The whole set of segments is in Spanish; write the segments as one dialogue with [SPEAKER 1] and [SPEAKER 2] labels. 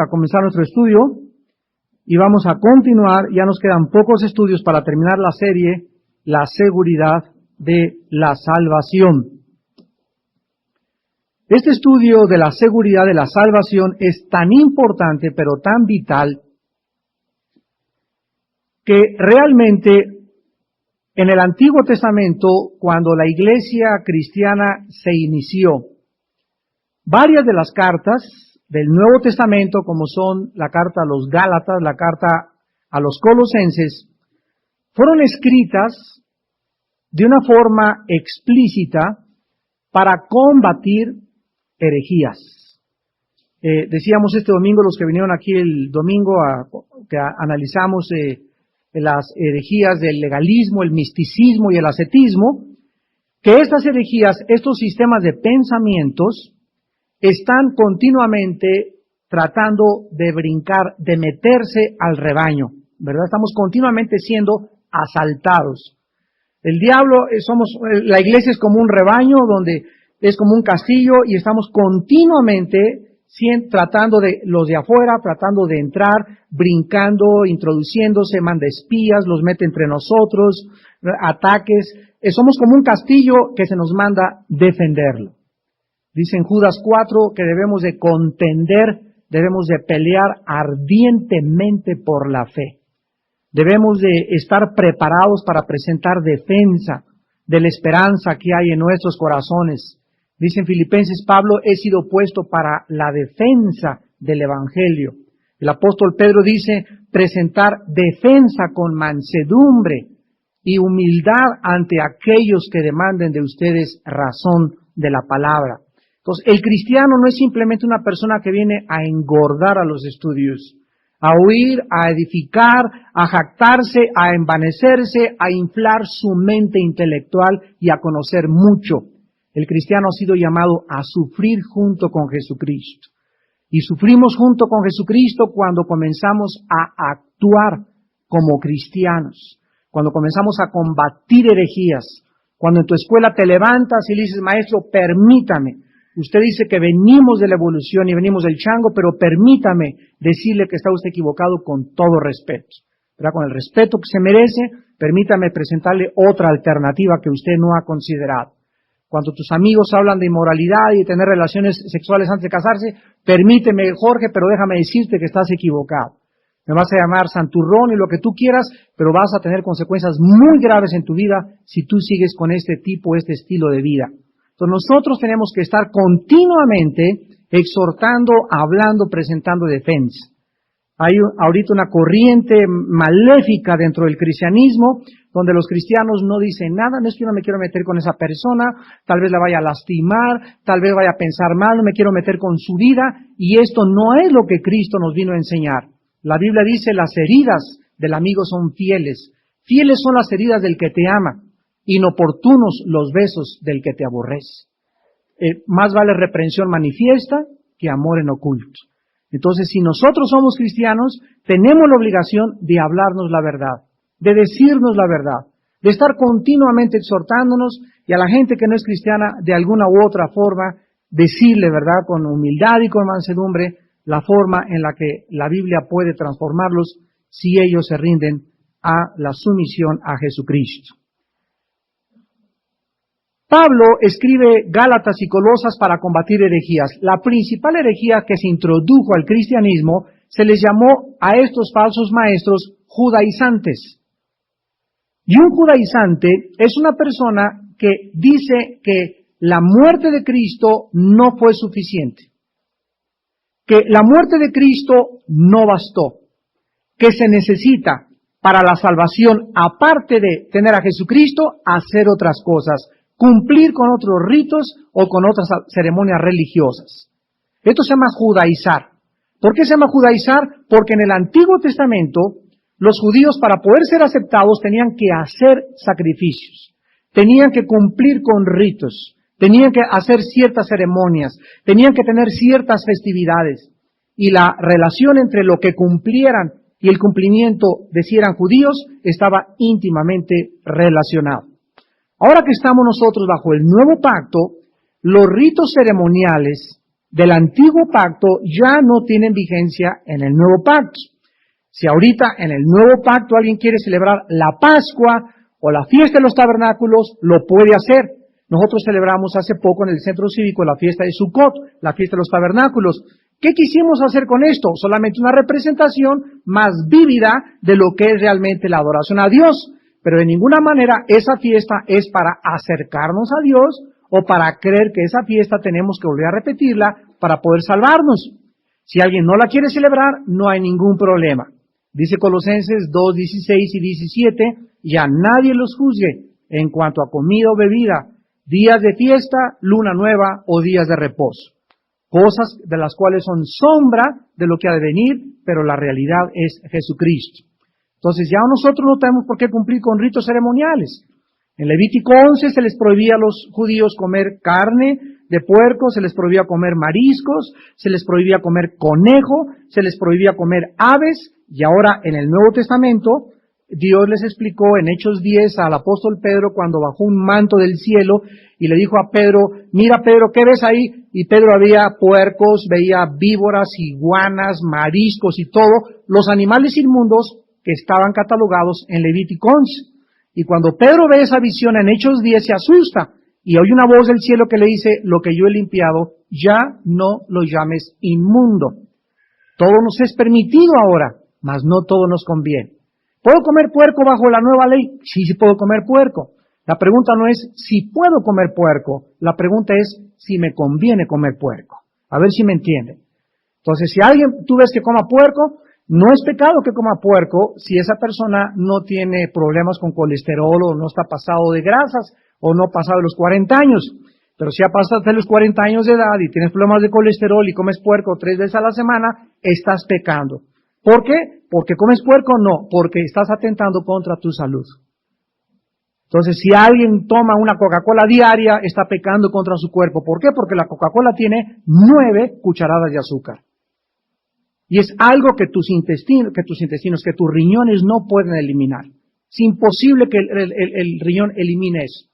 [SPEAKER 1] A comenzar nuestro estudio y vamos a continuar. Ya nos quedan pocos estudios para terminar la serie, la seguridad de la salvación. Este estudio de la seguridad de la salvación es tan importante, pero tan vital, que realmente en el Antiguo Testamento, cuando la iglesia cristiana se inició, varias de las cartas del Nuevo Testamento, como son la carta a los Gálatas, la carta a los Colosenses, fueron escritas de una forma explícita para combatir herejías. Decíamos este domingo, los que vinieron aquí el domingo, que analizamos las herejías del legalismo, el misticismo y el ascetismo, que estas herejías, estos sistemas de pensamientos, están continuamente tratando de brincar, de meterse al rebaño, ¿verdad? Estamos continuamente siendo asaltados. El diablo, la iglesia es como un rebaño donde es como un castillo y estamos continuamente tratando de los de afuera, tratando de entrar, brincando, introduciéndose, manda espías, los mete entre nosotros, ataques. Somos como un castillo que se nos manda defenderlo. Dice en Judas 4 que debemos de contender, debemos de pelear ardientemente por la fe. Debemos de estar preparados para presentar defensa de la esperanza que hay en nuestros corazones. Dice en Filipenses Pablo, he sido puesto para la defensa del Evangelio. El apóstol Pedro dice, presentar defensa con mansedumbre y humildad ante aquellos que demanden de ustedes razón de la palabra. Entonces, el cristiano no es simplemente una persona que viene a engordar a los estudios, a oír, a edificar, a jactarse, a envanecerse, a inflar su mente intelectual y a conocer mucho. El cristiano ha sido llamado a sufrir junto con Jesucristo. Y sufrimos junto con Jesucristo cuando comenzamos a actuar como cristianos, cuando comenzamos a combatir herejías, cuando en tu escuela te levantas y le dices, maestro, permítame. Usted dice que venimos de la evolución y venimos del chango, pero permítame decirle que está usted equivocado con todo respeto. ¿Verdad? Con el respeto que se merece, permítame presentarle otra alternativa que usted no ha considerado. Cuando tus amigos hablan de inmoralidad y de tener relaciones sexuales antes de casarse, permíteme, Jorge, pero déjame decirte que estás equivocado. Me vas a llamar santurrón y lo que tú quieras, pero vas a tener consecuencias muy graves en tu vida si tú sigues con este estilo de vida. Entonces nosotros tenemos que estar continuamente exhortando, hablando, presentando defensa. Hay ahorita una corriente maléfica dentro del cristianismo, donde los cristianos no dicen nada, no es que yo no me quiero meter con esa persona, tal vez la vaya a lastimar, tal vez vaya a pensar mal, no me quiero meter con su vida, y esto no es lo que Cristo nos vino a enseñar. La Biblia dice, las heridas del amigo son fieles. Fieles son las heridas del que te ama. Inoportunos los besos del que te aborrece. Más vale reprensión manifiesta que amor en oculto. Entonces, si nosotros somos cristianos, tenemos la obligación de hablarnos la verdad, de decirnos la verdad, de estar continuamente exhortándonos y a la gente que no es cristiana, de alguna u otra forma, decirle, ¿verdad?, con humildad y con mansedumbre, la forma en la que la Biblia puede transformarlos si ellos se rinden a la sumisión a Jesucristo. Pablo escribe Gálatas y Colosas para combatir herejías. La principal herejía que se introdujo al cristianismo se les llamó a estos falsos maestros judaizantes. Y un judaizante es una persona que dice que la muerte de Cristo no fue suficiente, que la muerte de Cristo no bastó, que se necesita para la salvación, aparte de tener a Jesucristo, hacer otras cosas, cumplir con otros ritos o con otras ceremonias religiosas. Esto se llama judaizar. ¿Por qué se llama judaizar? Porque en el Antiguo Testamento los judíos, para poder ser aceptados, tenían que hacer sacrificios, tenían que cumplir con ritos, tenían que hacer ciertas ceremonias, tenían que tener ciertas festividades. Y la relación entre lo que cumplieran y el cumplimiento de si eran judíos estaba íntimamente relacionado. Ahora que estamos nosotros bajo el nuevo pacto, los ritos ceremoniales del antiguo pacto ya no tienen vigencia en el nuevo pacto. Si ahorita en el nuevo pacto alguien quiere celebrar la Pascua o la fiesta de los tabernáculos, lo puede hacer. Nosotros celebramos hace poco en el centro cívico la fiesta de Sukkot, la fiesta de los tabernáculos. ¿Qué quisimos hacer con esto? Solamente una representación más vívida de lo que es realmente la adoración a Dios. Pero de ninguna manera esa fiesta es para acercarnos a Dios o para creer que esa fiesta tenemos que volver a repetirla para poder salvarnos. Si alguien no la quiere celebrar, no hay ningún problema. Dice Colosenses 2:16 y 17, ya nadie los juzgue en cuanto a comida o bebida, días de fiesta, luna nueva o días de reposo. Cosas de las cuales son sombra de lo que ha de venir, pero la realidad es Jesucristo. Entonces ya nosotros no tenemos por qué cumplir con ritos ceremoniales. En Levítico 11 se les prohibía a los judíos comer carne de puerco, se les prohibía comer mariscos, se les prohibía comer conejo, se les prohibía comer aves, y ahora en el Nuevo Testamento Dios les explicó en Hechos 10 al apóstol Pedro cuando bajó un manto del cielo y le dijo a Pedro, mira Pedro, ¿qué ves ahí? Y Pedro veía puercos, veía víboras, iguanas, mariscos y todo, los animales inmundos que estaban catalogados en Levítico 11. Y cuando Pedro ve esa visión en Hechos 10 se asusta y oye una voz del cielo que le dice, lo que yo he limpiado, ya no lo llames inmundo. Todo nos es permitido ahora, mas no todo nos conviene. ¿Puedo comer puerco bajo la nueva ley? Sí, sí puedo comer puerco. La pregunta no es si puedo comer puerco, la pregunta es si me conviene comer puerco. A ver si me entienden. Entonces, si alguien tú ves que coma puerco, no es pecado que coma puerco si esa persona no tiene problemas con colesterol o no está pasado de grasas o no ha pasado de los 40 años. Pero si ha pasado de los 40 años de edad y tienes problemas de colesterol y comes puerco 3 veces a la semana, estás pecando. ¿Por qué? ¿Porque comes puerco? No, porque estás atentando contra tu salud. Entonces, si alguien toma una Coca-Cola diaria, está pecando contra su cuerpo. ¿Por qué? Porque la Coca-Cola tiene 9 cucharadas de azúcar. Y es algo que tus intestinos, que tus riñones no pueden eliminar. Es imposible que el riñón elimine eso.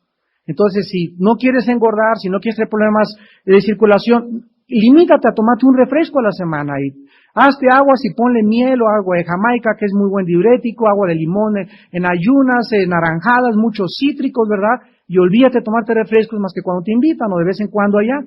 [SPEAKER 1] Entonces, si no quieres engordar, si no quieres tener problemas de circulación, limítate a tomarte un refresco a la semana y hazte aguas y ponle miel o agua de Jamaica, que es muy buen diurético, agua de limón en ayunas, en naranjadas, muchos cítricos, ¿verdad? Y olvídate de tomarte refrescos más que cuando te invitan o de vez en cuando allá.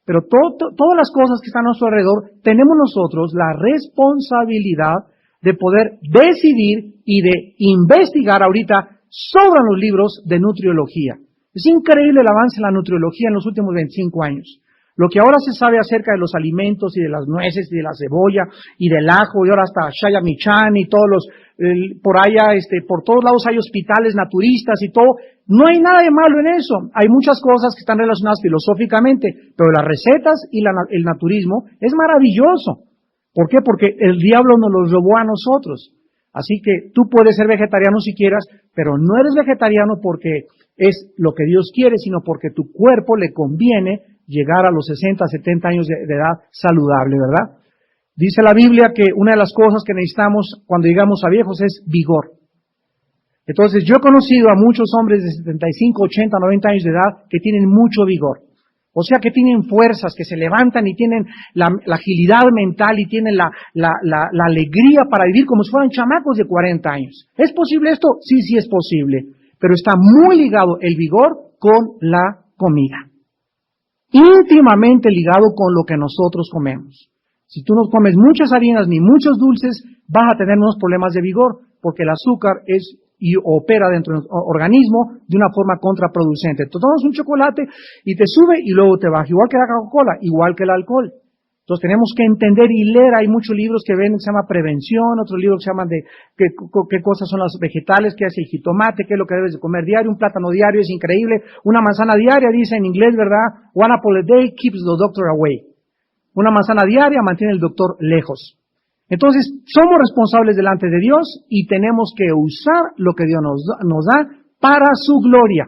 [SPEAKER 1] Pero todas las cosas que están a nuestro alrededor, tenemos nosotros la responsabilidad de poder decidir y de investigar ahorita sobre los libros de nutriología. Es increíble el avance en la nutriología en los últimos 25 años. Lo que ahora se sabe acerca de los alimentos y de las nueces y de la cebolla y del ajo y ahora hasta Shaya Michan y todos los, por allá, por todos lados hay hospitales naturistas y todo. No hay nada de malo en eso. Hay muchas cosas que están relacionadas filosóficamente, pero las recetas y el naturismo es maravilloso. ¿Por qué? Porque el diablo nos los robó a nosotros. Así que tú puedes ser vegetariano si quieras, pero no eres vegetariano porque es lo que Dios quiere, sino porque tu cuerpo le conviene llegar a los 60, 70 años de edad saludable, ¿verdad? Dice la Biblia que una de las cosas que necesitamos cuando llegamos a viejos es vigor. Entonces, yo he conocido a muchos hombres de 75, 80, 90 años de edad que tienen mucho vigor. O sea, que tienen fuerzas, que se levantan y tienen la agilidad mental y tienen la alegría para vivir como si fueran chamacos de 40 años. ¿Es posible esto? Sí, sí es posible. Pero está muy ligado el vigor con la comida. Íntimamente ligado con lo que nosotros comemos. Si tú no comes muchas harinas ni muchos dulces, vas a tener unos problemas de vigor, porque el azúcar y opera dentro del organismo de una forma contraproducente. Tú tomas un chocolate y te sube y luego te baja, igual que la Coca-Cola, igual que el alcohol. Entonces tenemos que entender y leer, hay muchos libros que ven, se llama prevención, otros libros que se llaman de qué cosas son las vegetales, qué hace el jitomate, qué es lo que debes de comer diario, un plátano diario es increíble, una manzana diaria, dice en inglés, ¿verdad? One apple a day keeps the doctor away. Una manzana diaria mantiene al doctor lejos. Entonces, somos responsables delante de Dios y tenemos que usar lo que Dios nos da para su gloria.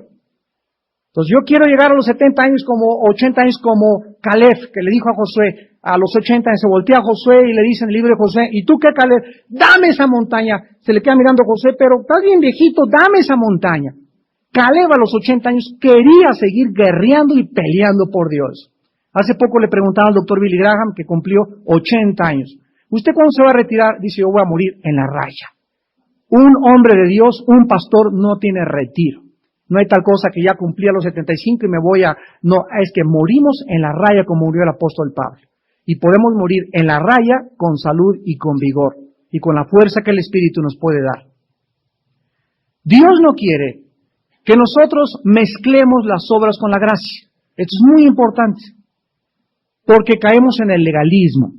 [SPEAKER 1] Entonces, yo quiero llegar a los 70 años como 80 años como Caleb, que le dijo a Josué, a los 80 años se voltea a Josué y le dice en el libro de Josué, ¿y tú qué, Caleb? Dame esa montaña. Se le queda mirando a Josué, pero estás bien viejito, dame esa montaña. Caleb a los 80 años quería seguir guerreando y peleando por Dios. Hace poco le preguntaba al doctor Billy Graham, que cumplió 80 años. ¿Usted cuándo se va a retirar? Dice, yo voy a morir en la raya. Un hombre de Dios, un pastor, no tiene retiro. No hay tal cosa que ya cumplí a los 75 y me voy a... No, es que morimos en la raya como murió el apóstol Pablo. Y podemos morir en la raya con salud y con vigor y con la fuerza que el Espíritu nos puede dar. Dios no quiere que nosotros mezclemos las obras con la gracia. Esto es muy importante, porque caemos en el legalismo.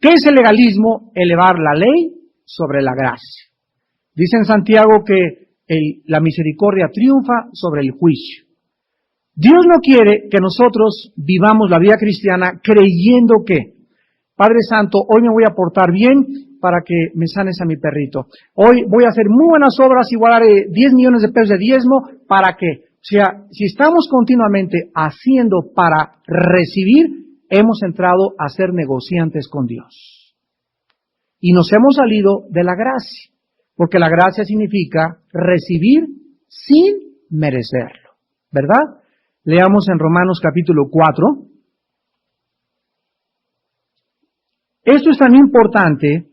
[SPEAKER 1] ¿Qué es el legalismo? Elevar la ley sobre la gracia. Dice en Santiago que la misericordia triunfa sobre el juicio. Dios no quiere que nosotros vivamos la vida cristiana creyendo que, Padre Santo, hoy me voy a portar bien para que me sanes a mi perrito. Hoy voy a hacer muy buenas obras y voy a dar 10 millones de pesos de diezmo para que, o sea, si estamos continuamente haciendo para recibir, hemos entrado a ser negociantes con Dios. Y nos hemos salido de la gracia, porque la gracia significa recibir sin merecerlo, ¿verdad? Leamos en Romanos capítulo 4. Esto es tan importante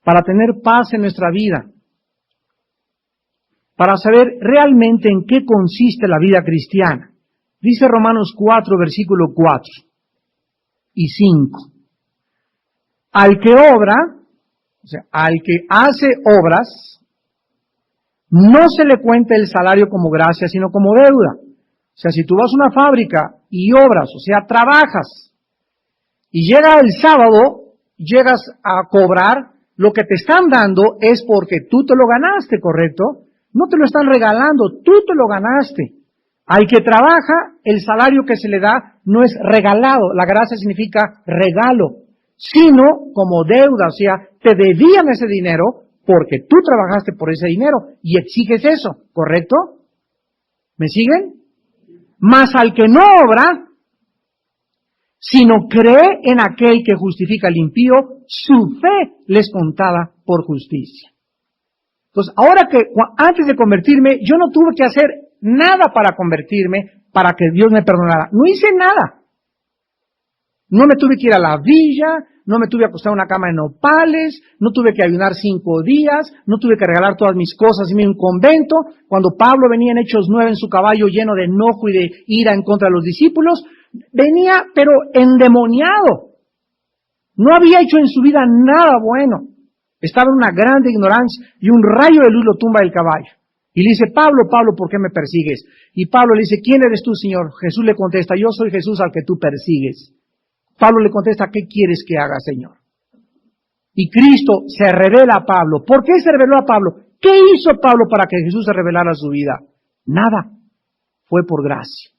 [SPEAKER 1] para tener paz en nuestra vida, para saber realmente en qué consiste la vida cristiana. Dice Romanos 4, versículo 4 y 5. Al que obra, o sea, al que hace obras, no se le cuenta el salario como gracia, sino como deuda. O sea, si tú vas a una fábrica y obras, o sea, trabajas, y llega el sábado, llegas a cobrar, lo que te están dando es porque tú te lo ganaste, ¿correcto? No te lo están regalando, tú te lo ganaste. Al que trabaja, el salario que se le da no es regalado, la gracia significa regalo, sino como deuda, o sea, te debían ese dinero porque tú trabajaste por ese dinero y exiges eso, ¿correcto? ¿Me siguen? Mas al que no obra, sino cree en aquel que justifica al impío, su fe les contada por justicia. Entonces, ahora que antes de convertirme, yo no tuve que hacer nada para convertirme, para que Dios me perdonara. No hice nada. No me tuve que ir a la villa, no me tuve que acostar en una cama de nopales, no tuve que ayunar 5 días, no tuve que regalar todas mis cosas y irme a un convento. Cuando Pablo venía en Hechos 9 en su caballo lleno de enojo y de ira en contra de los discípulos, venía pero endemoniado. No había hecho en su vida nada bueno. Estaba en una grande ignorancia y un rayo de luz lo tumba del caballo. Y le dice, Pablo, Pablo, ¿por qué me persigues? Y Pablo le dice, ¿quién eres tú, Señor? Jesús le contesta, yo soy Jesús al que tú persigues. Pablo le contesta, ¿qué quieres que haga, Señor? Y Cristo se revela a Pablo. ¿Por qué se reveló a Pablo? ¿Qué hizo Pablo para que Jesús se revelara a su vida? Nada. Fue por gracia.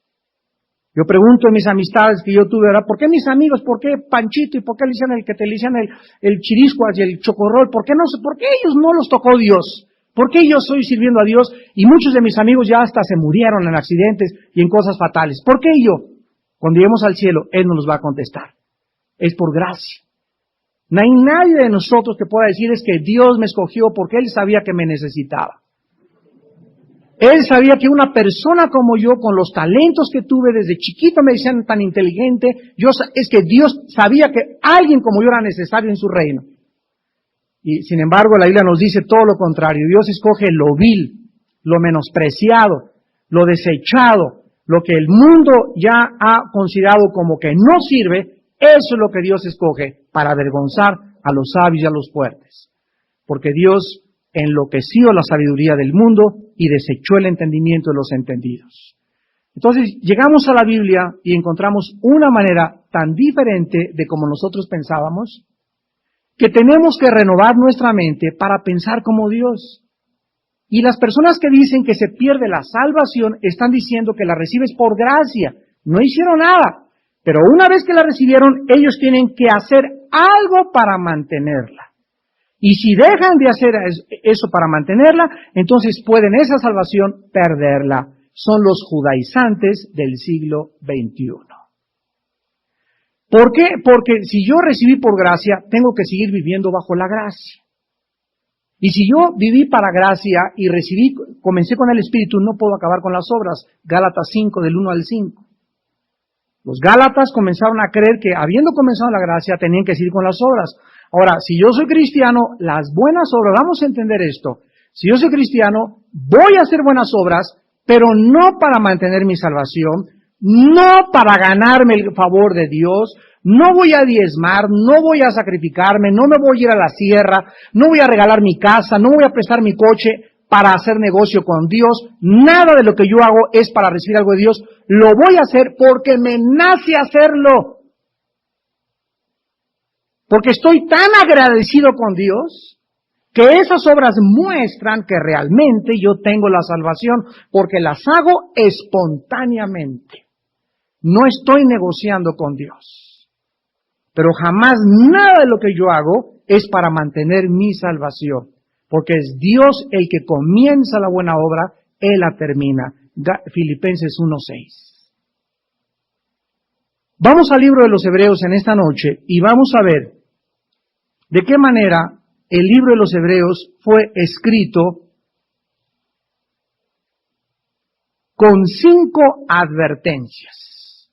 [SPEAKER 1] Yo pregunto en mis amistades que yo tuve, ¿verdad? ¿Por qué mis amigos? ¿Por qué Panchito? ¿Y por qué le hicieron el que te le hicieron el chiriscuas y el chocorrol? ¿Por qué ellos no los tocó Dios? ¿Por qué yo estoy sirviendo a Dios? Y muchos de mis amigos ya hasta se murieron en accidentes y en cosas fatales. ¿Por qué yo? Cuando lleguemos al cielo, Él nos los va a contestar. Es por gracia. No hay nadie de nosotros que pueda decir es que Dios me escogió porque Él sabía que me necesitaba. Él sabía que una persona como yo, con los talentos que tuve desde chiquito, me decían tan inteligente, es que Dios sabía que alguien como yo era necesario en su reino. Y sin embargo, la Biblia nos dice todo lo contrario. Dios escoge lo vil, lo menospreciado, lo desechado, lo que el mundo ya ha considerado como que no sirve. Eso es lo que Dios escoge para avergonzar a los sabios y a los fuertes. Porque Dios enloqueció la sabiduría del mundo y desechó el entendimiento de los entendidos. Entonces, llegamos a la Biblia y encontramos una manera tan diferente de como nosotros pensábamos, que tenemos que renovar nuestra mente para pensar como Dios. Y las personas que dicen que se pierde la salvación están diciendo que la recibes por gracia. No hicieron nada. Pero una vez que la recibieron, ellos tienen que hacer algo para mantenerla. Y si dejan de hacer eso para mantenerla, entonces pueden esa salvación perderla. Son los judaizantes del siglo XXI. ¿Por qué? Porque si yo recibí por gracia, tengo que seguir viviendo bajo la gracia. Y si yo viví para gracia y comencé con el Espíritu, no puedo acabar con las obras. Gálatas 5, del 1 al 5. Los Gálatas comenzaron a creer que, habiendo comenzado la gracia, tenían que seguir con las obras. Ahora, si yo soy cristiano, las buenas obras, vamos a entender esto. Si yo soy cristiano, voy a hacer buenas obras, pero no para mantener mi salvación, no para ganarme el favor de Dios, no voy a diezmar, no voy a sacrificarme, no me voy a ir a la sierra, no voy a regalar mi casa, no voy a prestar mi coche para hacer negocio con Dios. Nada de lo que yo hago es para recibir algo de Dios. Lo voy a hacer porque me nace hacerlo. Porque estoy tan agradecido con Dios que esas obras muestran que realmente yo tengo la salvación porque las hago espontáneamente. No estoy negociando con Dios. Pero jamás nada de lo que yo hago es para mantener mi salvación. Porque es Dios el que comienza la buena obra, Él la termina. Filipenses 1:6. Vamos al libro de los Hebreos en esta noche y vamos a ver de qué manera el libro de los Hebreos fue escrito con 5 advertencias.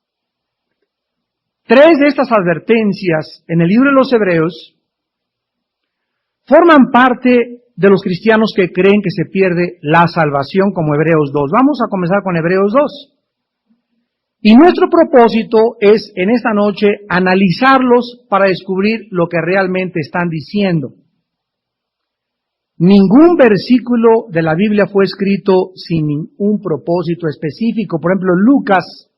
[SPEAKER 1] 3 de estas advertencias en el libro de los Hebreos forman parte de los cristianos que creen que se pierde la salvación, como Hebreos 2. Vamos a comenzar con Hebreos 2. Y nuestro propósito es en esta noche analizarlos para descubrir lo que realmente están diciendo. Ningún versículo de la Biblia fue escrito sin un propósito específico. Por ejemplo, Lucas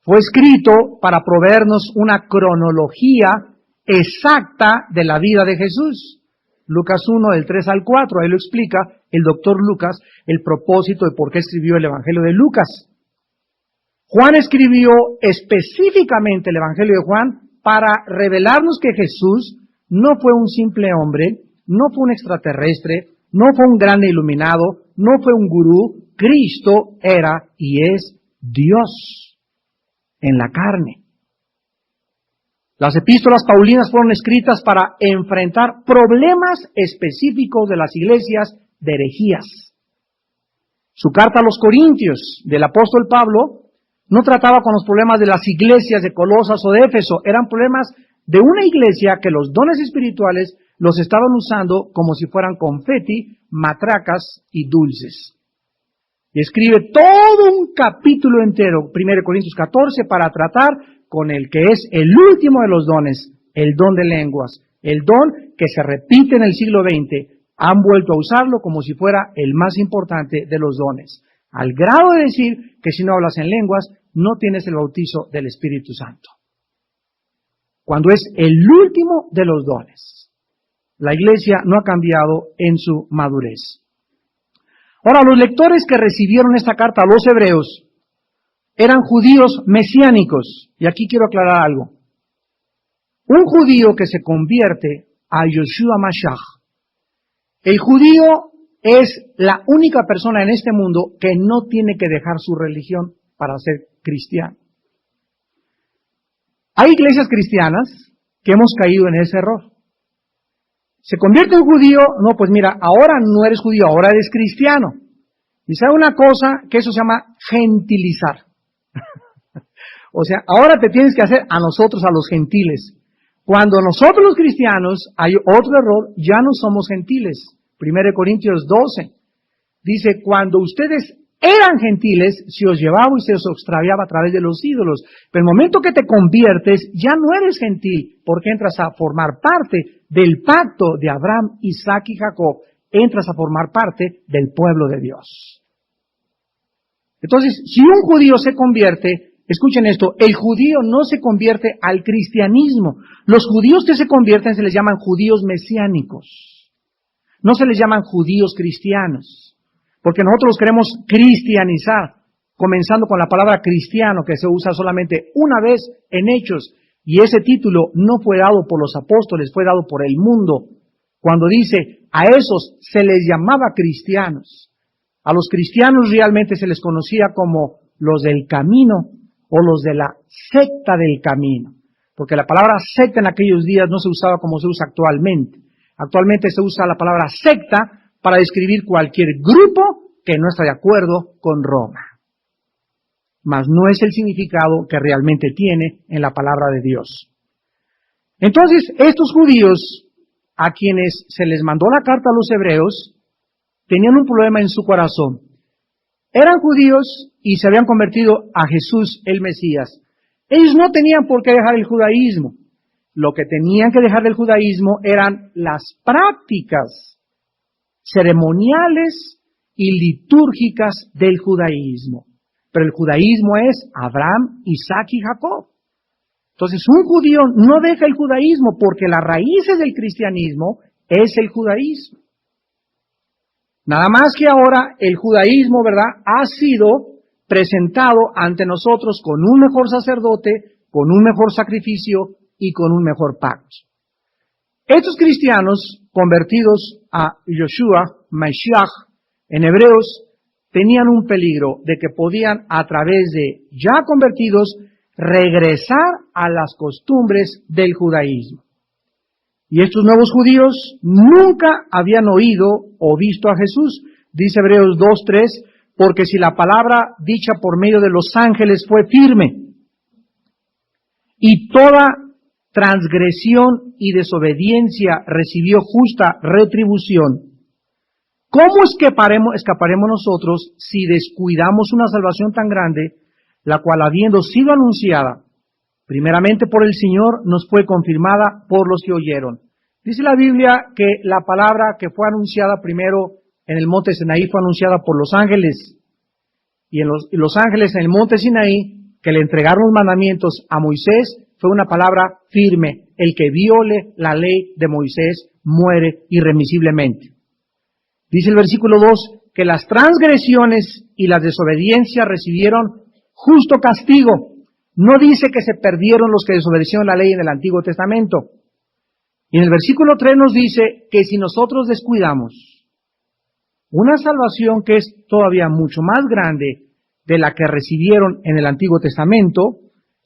[SPEAKER 1] fue escrito para proveernos una cronología exacta de la vida de Jesús. Lucas 1, del 3 al 4, ahí lo explica el doctor Lucas, el propósito de por qué escribió el Evangelio de Lucas. Juan escribió específicamente el Evangelio de Juan para revelarnos que Jesús no fue un simple hombre, no fue un extraterrestre, no fue un grande iluminado, no fue un gurú. Cristo era y es Dios en la carne. Las epístolas paulinas fueron escritas para enfrentar problemas específicos de las iglesias de herejías. Su carta a los Corintios del apóstol Pablo no trataba con los problemas de las iglesias de Colosas o de Éfeso, eran problemas de una iglesia que los dones espirituales los estaban usando como si fueran confeti, matracas y dulces. Y escribe todo un capítulo entero, 1 Corintios 14, para tratar con el que es el último de los dones, el don de lenguas, el don que se repite en el siglo XX. Han vuelto a usarlo como si fuera el más importante de los dones, al grado de decir que si no hablas en lenguas, no tienes el bautizo del Espíritu Santo. Cuando es el último de los dones. La iglesia no ha cambiado en su madurez. Ahora, los lectores que recibieron esta carta a los hebreos eran judíos mesiánicos. Y aquí quiero aclarar algo. Un judío que se convierte a Yoshua Mashiach. El judío es la única persona en este mundo que no tiene que dejar su religión para ser cristiano. Hay iglesias cristianas que hemos caído en ese error. Se convierte en judío, no, pues mira, ahora no eres judío, ahora eres cristiano. Y sabe una cosa, que eso se llama gentilizar. O sea, ahora te tienes que hacer a nosotros, a los gentiles. Cuando nosotros los cristianos, hay otro error, ya no somos gentiles. 1 Corintios 12 dice, cuando ustedes eran gentiles, se os llevaba y se os extraviaba a través de los ídolos. Pero el momento que te conviertes, ya no eres gentil, porque entras a formar parte del pacto de Abraham, Isaac y Jacob. Entras a formar parte del pueblo de Dios. Entonces, si un judío se convierte, escuchen esto, el judío no se convierte al cristianismo. Los judíos que se convierten se les llaman judíos mesiánicos. No se les llaman judíos cristianos. Porque nosotros los queremos cristianizar, comenzando con la palabra cristiano, que se usa solamente una vez en Hechos. Y ese título no fue dado por los apóstoles, fue dado por el mundo. Cuando dice, a esos se les llamaba cristianos. A los cristianos realmente se les conocía como los del camino o los de la secta del camino. Porque la palabra secta en aquellos días no se usaba como se usa actualmente. Actualmente se usa la palabra secta para describir cualquier grupo que no está de acuerdo con Roma. mas no es el significado que realmente tiene en la palabra de Dios. Entonces, estos judíos, a quienes se les mandó la carta a los hebreos, tenían un problema en su corazón. Eran judíos y se habían convertido a Jesús el Mesías. Ellos no tenían por qué dejar el judaísmo. Lo que tenían que dejar del judaísmo eran las prácticas ceremoniales y litúrgicas del judaísmo. Pero el judaísmo es Abraham, Isaac y Jacob. Entonces, un judío no deja el judaísmo porque las raíces del cristianismo es el judaísmo. Nada más que ahora el judaísmo, ¿verdad?, ha sido presentado ante nosotros con un mejor sacerdote, con un mejor sacrificio y con un mejor pacto. Estos cristianos convertidos a Yoshua, Mashiach, en hebreos, tenían un peligro de que podían, a través de ya convertidos, regresar a las costumbres del judaísmo. Y estos nuevos judíos nunca habían oído o visto a Jesús, dice Hebreos 2:3, porque si la palabra dicha por medio de los ángeles fue firme, y toda transgresión y desobediencia recibió justa retribución, ¿cómo escaparemos nosotros si descuidamos una salvación tan grande, la cual, habiendo sido anunciada primeramente por el Señor, nos fue confirmada por los que oyeron? Dice la Biblia que la palabra que fue anunciada primero en el monte Sinaí fue anunciada por los ángeles, y los ángeles en el monte Sinaí, que le entregaron los mandamientos a Moisés, fue una palabra firme: el que viole la ley de Moisés muere irremisiblemente. Dice el versículo 2 que las transgresiones y las desobediencias recibieron justo castigo. No dice que se perdieron los que desobedecieron la ley en el Antiguo Testamento. Y en el versículo 3 nos dice que si nosotros descuidamos una salvación que es todavía mucho más grande de la que recibieron en el Antiguo Testamento,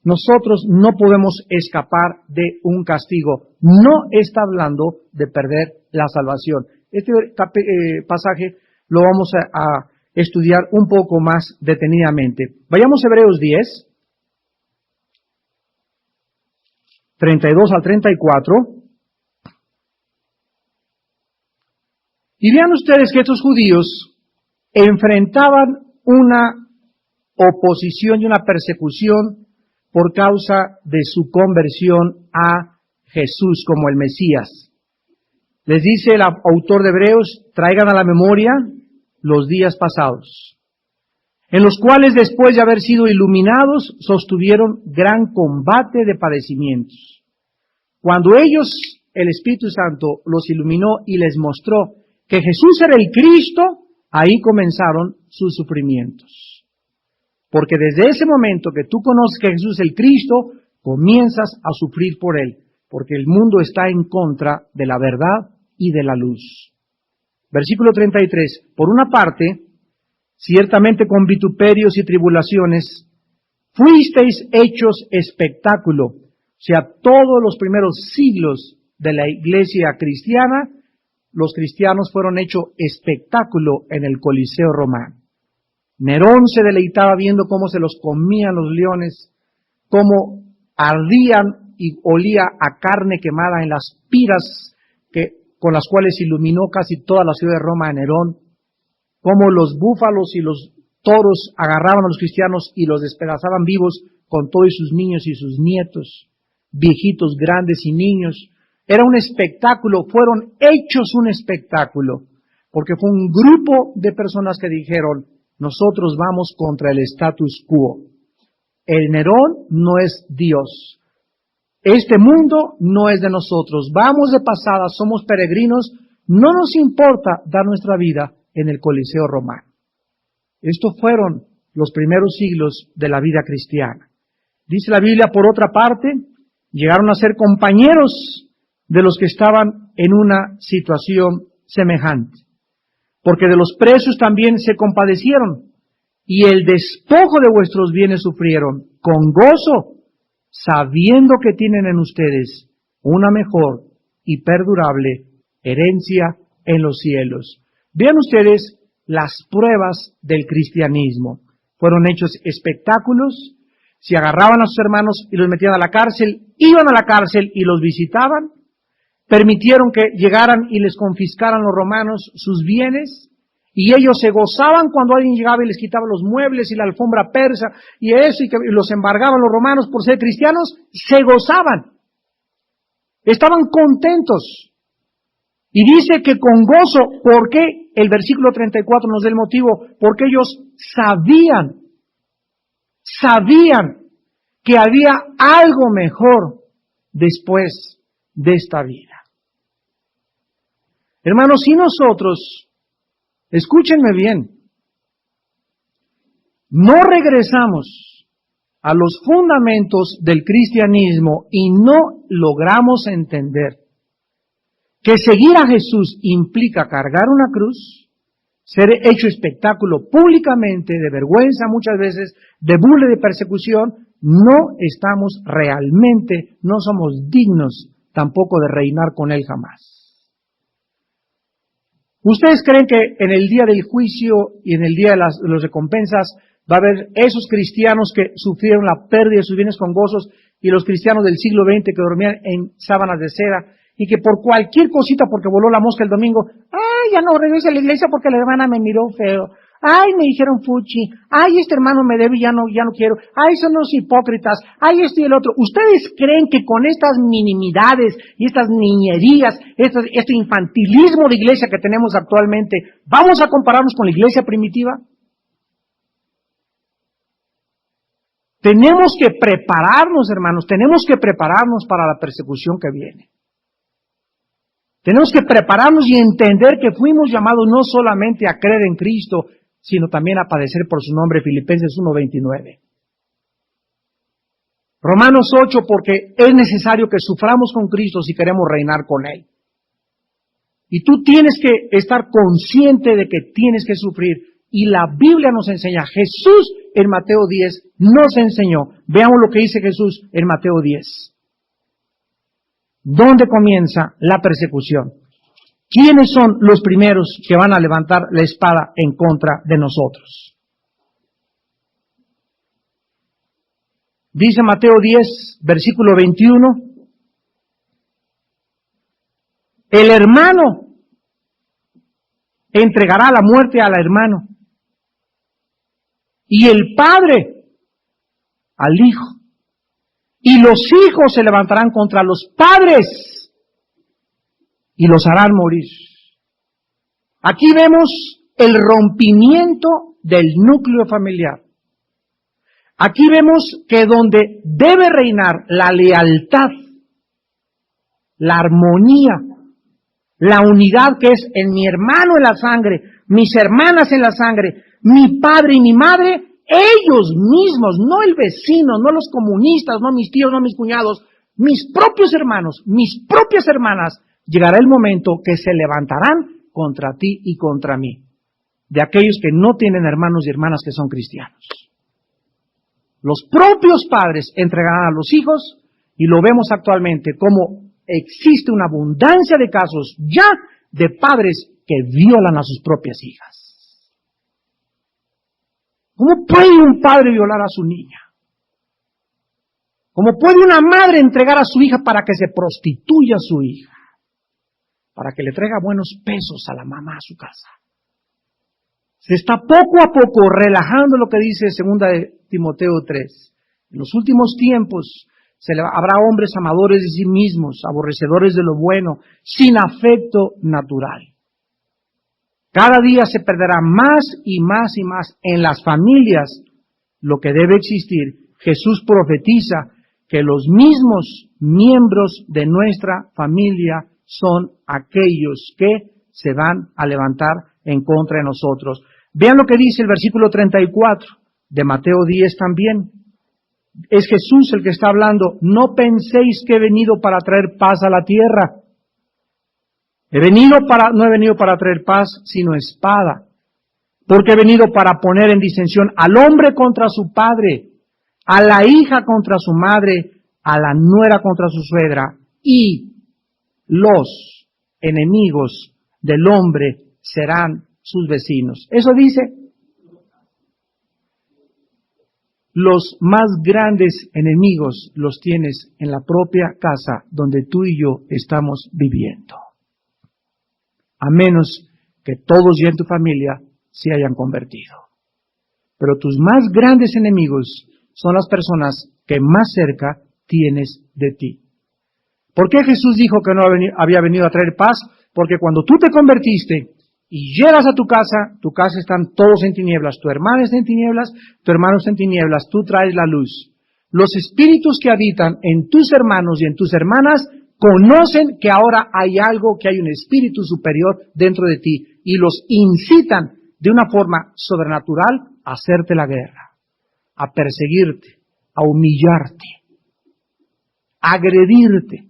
[SPEAKER 1] nosotros no podemos escapar de un castigo. No está hablando de perder la salvación. Este pasaje lo vamos a estudiar un poco más detenidamente. Vayamos a Hebreos 10, 32 al 34. Y vean ustedes que estos judíos enfrentaban una oposición y una persecución por causa de su conversión a Jesús como el Mesías. Les dice el autor de Hebreos: traigan a la memoria los días pasados, en los cuales, después de haber sido iluminados, sostuvieron gran combate de padecimientos. Cuando ellos, el Espíritu Santo, los iluminó y les mostró que Jesús era el Cristo, ahí comenzaron sus sufrimientos. Porque desde ese momento que tú conoces que Jesús es el Cristo, comienzas a sufrir por Él, porque el mundo está en contra de la verdad y de la luz. Versículo 33. Por una parte, ciertamente con vituperios y tribulaciones, fuisteis hechos espectáculo. O sea, todos los primeros siglos de la iglesia cristiana, los cristianos fueron hechos espectáculo en el Coliseo romano. Nerón se deleitaba viendo cómo se los comían los leones, cómo ardían y olía a carne quemada en las piras con las cuales iluminó casi toda la ciudad de Roma a Nerón, cómo los búfalos y los toros agarraban a los cristianos y los despedazaban vivos con todos sus niños y sus nietos, viejitos, grandes y niños. Era un espectáculo, fueron hechos un espectáculo, porque fue un grupo de personas que dijeron: nosotros vamos contra el status quo. El Nerón no es Dios. Este mundo no es de nosotros. Vamos de pasada, somos peregrinos. No nos importa dar nuestra vida en el Coliseo romano. Estos fueron los primeros siglos de la vida cristiana. Dice la Biblia, por otra parte, llegaron a ser compañeros de los que estaban en una situación semejante, porque de los presos también se compadecieron, y el despojo de vuestros bienes sufrieron con gozo, sabiendo que tienen en ustedes una mejor y perdurable herencia en los cielos. Vean ustedes las pruebas del cristianismo, fueron hechos espectáculos. Si agarraban a sus hermanos y los metían a la cárcel, iban a la cárcel y los visitaban. Permitieron que llegaran y les confiscaran los romanos sus bienes. Y ellos se gozaban cuando alguien llegaba y les quitaba los muebles y la alfombra persa y eso, y que los embargaban los romanos por ser cristianos. Se gozaban. Estaban contentos. Y dice que con gozo, ¿por qué? El versículo 34 nos da el motivo, porque ellos sabían que había algo mejor después de esta vida. Hermanos, si nosotros, escúchenme bien, no regresamos a los fundamentos del cristianismo y no logramos entender que seguir a Jesús implica cargar una cruz, ser hecho espectáculo públicamente, de vergüenza muchas veces, de burla y de persecución, no estamos realmente, no somos dignos tampoco de reinar con Él jamás. ¿Ustedes creen que en el día del juicio y en el día de las recompensas va a haber esos cristianos que sufrieron la pérdida de sus bienes con gozos y los cristianos del siglo XX que dormían en sábanas de seda y que por cualquier cosita, porque voló la mosca el domingo, ay, ya no regrese a la iglesia porque la hermana me miró feo, ay, me dijeron fuchi, ay, este hermano me debe y ya no quiero, ay, son los hipócritas, ay, esto y el otro? ¿Ustedes creen que con estas minimidades y estas niñerías, este infantilismo de iglesia que tenemos actualmente, vamos a compararnos con la iglesia primitiva? Tenemos que prepararnos, hermanos, tenemos que prepararnos para la persecución que viene. Tenemos que prepararnos y entender que fuimos llamados no solamente a creer en Cristo, sino también a padecer por su nombre, Filipenses 1:29. Romanos 8, porque es necesario que suframos con Cristo si queremos reinar con Él. Y tú tienes que estar consciente de que tienes que sufrir. Y la Biblia nos enseña, Jesús en Mateo 10 nos enseñó. Veamos lo que dice Jesús en Mateo 10. ¿Dónde comienza la persecución? ¿Quiénes son los primeros que van a levantar la espada en contra de nosotros? Dice Mateo 10, versículo 21. El hermano entregará la muerte al hermano y el padre al hijo. Y los hijos se levantarán contra los padres y los harán morir. Aquí vemos el rompimiento del núcleo familiar. Aquí vemos que donde debe reinar la lealtad, la armonía, la unidad que es en mi hermano en la sangre, mis hermanas en la sangre, mi padre y mi madre, ellos mismos, no el vecino, no los comunistas, no mis tíos, no mis cuñados, mis propios hermanos, mis propias hermanas, llegará el momento que se levantarán contra ti y contra mí, de aquellos que no tienen hermanos y hermanas que son cristianos. Los propios padres entregarán a los hijos y lo vemos actualmente como existe una abundancia de casos ya de padres que violan a sus propias hijas. ¿Cómo puede un padre violar a su niña? ¿Cómo puede una madre entregar a su hija para que se prostituya a su hija? Para que le traiga buenos pesos a la mamá a su casa. Se está poco a poco relajando lo que dice 2 de Timoteo 3. En los últimos tiempos habrá hombres amadores de sí mismos, aborrecedores de lo bueno, sin afecto natural. Cada día se perderá más y más y más en las familias lo que debe existir. Jesús profetiza que los mismos miembros de nuestra familia son aquellos que se van a levantar en contra de nosotros. Vean lo que dice el versículo 34 de Mateo 10 también. Es Jesús el que está hablando. No penséis que he venido para traer paz a la tierra. No he venido para traer paz, sino espada. Porque he venido para poner en disensión al hombre contra su padre, a la hija contra su madre, a la nuera contra su suegra, y los enemigos del hombre serán sus vecinos. Eso dice. Los más grandes enemigos los tienes en la propia casa donde tú y yo estamos viviendo. A menos que todos ya en tu familia se hayan convertido. Pero tus más grandes enemigos son las personas que más cerca tienes de ti. ¿Por qué Jesús dijo que no había venido a traer paz? Porque cuando tú te convertiste y llegas a tu casa están todos en tinieblas, tu hermana está en tinieblas, tu hermano está en tinieblas, tú traes la luz. Los espíritus que habitan en tus hermanos y en tus hermanas conocen que ahora hay algo, que hay un espíritu superior dentro de ti y los incitan de una forma sobrenatural a hacerte la guerra, a perseguirte, a humillarte, a agredirte.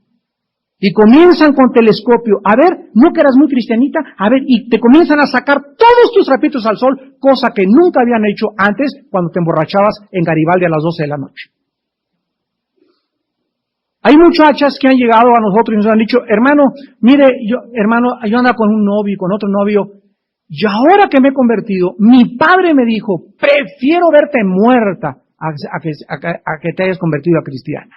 [SPEAKER 1] Y comienzan con telescopio, a ver, no que eras muy cristianita, a ver, y te comienzan a sacar todos tus trapitos al sol, cosa que nunca habían hecho antes cuando te emborrachabas en Garibaldi a las 12 de la noche. Hay muchachas que han llegado a nosotros y nos han dicho, hermano, mire, yo ando con un novio y con otro novio, y ahora que me he convertido, mi padre me dijo, prefiero verte muerta a que te hayas convertido a cristiana.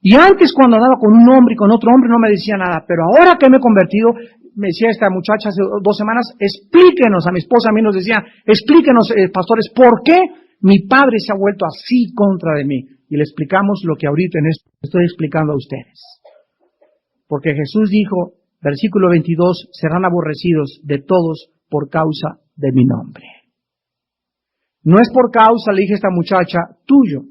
[SPEAKER 1] Y antes cuando andaba con un hombre y con otro hombre no me decía nada, pero ahora que me he convertido, me decía esta muchacha hace 2 semanas, explíquenos, a mi esposa a mí nos decía, explíquenos, pastores, ¿por qué mi padre se ha vuelto así contra de mí? Y le explicamos lo que ahorita en esto estoy explicando a ustedes. Porque Jesús dijo, versículo 22, serán aborrecidos de todos por causa de mi nombre. No es por causa, le dije a esta muchacha, tuyo,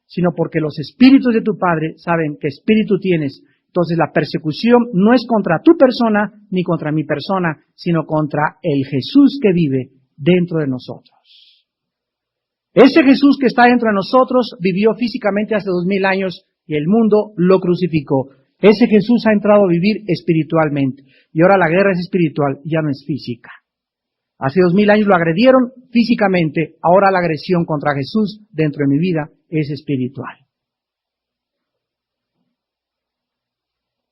[SPEAKER 1] sino porque los espíritus de tu Padre saben qué espíritu tienes. Entonces la persecución no es contra tu persona ni contra mi persona, sino contra el Jesús que vive dentro de nosotros. Ese Jesús que está dentro de nosotros vivió físicamente hace 2000 años y el mundo lo crucificó. Ese Jesús ha entrado a vivir espiritualmente y ahora la guerra es espiritual, ya no es física. Hace 2000 años lo agredieron físicamente, ahora la agresión contra Jesús dentro de mi vida es espiritual.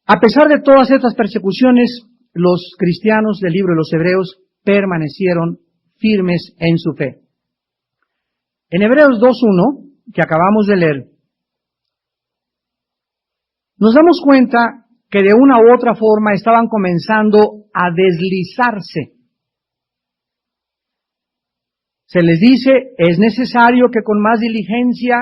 [SPEAKER 1] A pesar de todas estas persecuciones, los cristianos del libro de los Hebreos permanecieron firmes en su fe. En Hebreos 2:1, que acabamos de leer, nos damos cuenta que de una u otra forma estaban comenzando a deslizarse. Se les dice, es necesario que con más diligencia,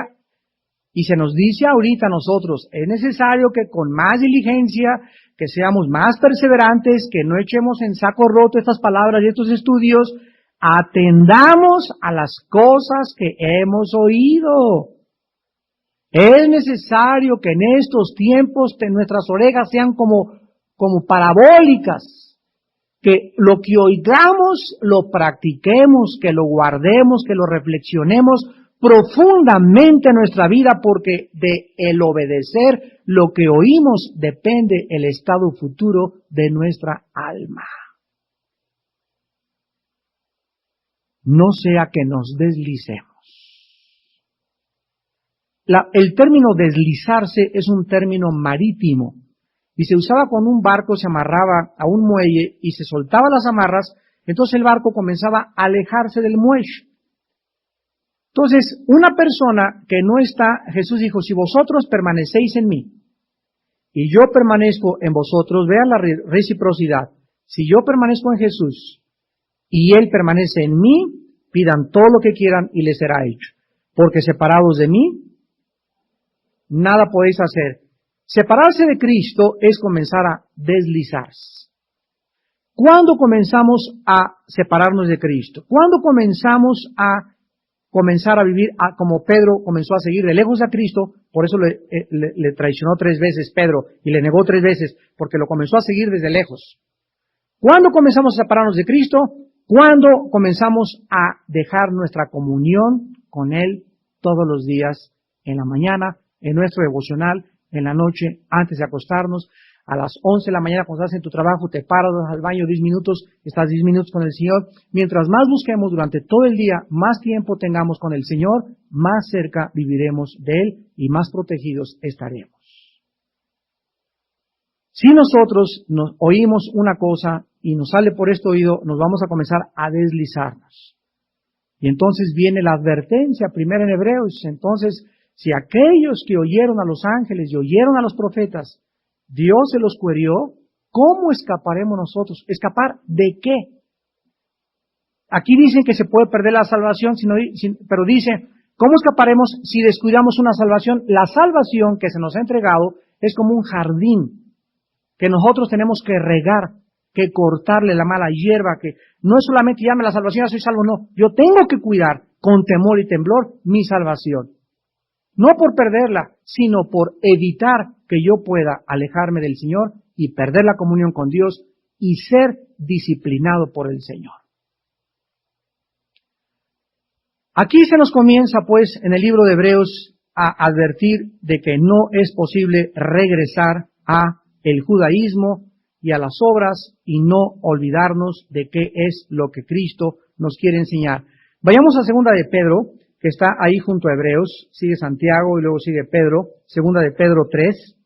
[SPEAKER 1] y se nos dice ahorita a nosotros, es necesario que con más diligencia, que seamos más perseverantes, que no echemos en saco roto estas palabras y estos estudios, atendamos a las cosas que hemos oído. Es necesario que en estos tiempos nuestras orejas sean como parabólicas, que lo que oigamos lo practiquemos, que lo guardemos, que lo reflexionemos profundamente en nuestra vida, porque de el obedecer lo que oímos depende el estado futuro de nuestra alma. No sea que nos deslicemos. El término deslizarse es un término marítimo y se usaba cuando un barco se amarraba a un muelle y se soltaba las amarras, entonces el barco comenzaba a alejarse del muelle. Entonces, una persona que no está, Jesús dijo, si vosotros permanecéis en mí y yo permanezco en vosotros, vean la reciprocidad. Si yo permanezco en Jesús y Él permanece en mí, pidan todo lo que quieran y les será hecho. Porque separados de mí, nada podéis hacer. Separarse de Cristo es comenzar a deslizarse. ¿Cuándo comenzamos a separarnos de Cristo? ¿Cuándo comenzamos a vivir como Pedro comenzó a seguir de lejos a Cristo? Por eso le traicionó 3 veces Pedro y le negó 3 veces, porque lo comenzó a seguir desde lejos. ¿Cuándo comenzamos a separarnos de Cristo? Cuando comenzamos a dejar nuestra comunión con Él todos los días, en la mañana, en nuestro devocional, en la noche, antes de acostarnos, a las 11 de la mañana cuando estás en tu trabajo, te paras, vas al baño 10 minutos, estás 10 minutos con el Señor. Mientras más busquemos durante todo el día, más tiempo tengamos con el Señor, más cerca viviremos de Él y más protegidos estaremos. Si nosotros nos oímos una cosa y nos sale por este oído, nos vamos a comenzar a deslizarnos. Y entonces viene la advertencia, primero en Hebreos. Entonces, si aquellos que oyeron a los ángeles y oyeron a los profetas, Dios se los cuerió, ¿cómo escaparemos nosotros? ¿Escapar de qué? Aquí dicen que se puede perder la salvación, pero dice, ¿cómo escaparemos si descuidamos una salvación? La salvación que se nos ha entregado es como un jardín que nosotros tenemos que regar, que cortarle la mala hierba, que no es solamente llame la salvación, ya soy salvo, no. Yo tengo que cuidar con temor y temblor mi salvación. No por perderla, sino por evitar que yo pueda alejarme del Señor y perder la comunión con Dios y ser disciplinado por el Señor. Aquí se nos comienza, pues, en el libro de Hebreos a advertir de que no es posible regresar a el judaísmo y a las obras y no olvidarnos de qué es lo que Cristo nos quiere enseñar. Vayamos a segunda de Pedro, que está ahí junto a Hebreos, sigue Santiago y luego sigue Pedro, segunda de Pedro 3.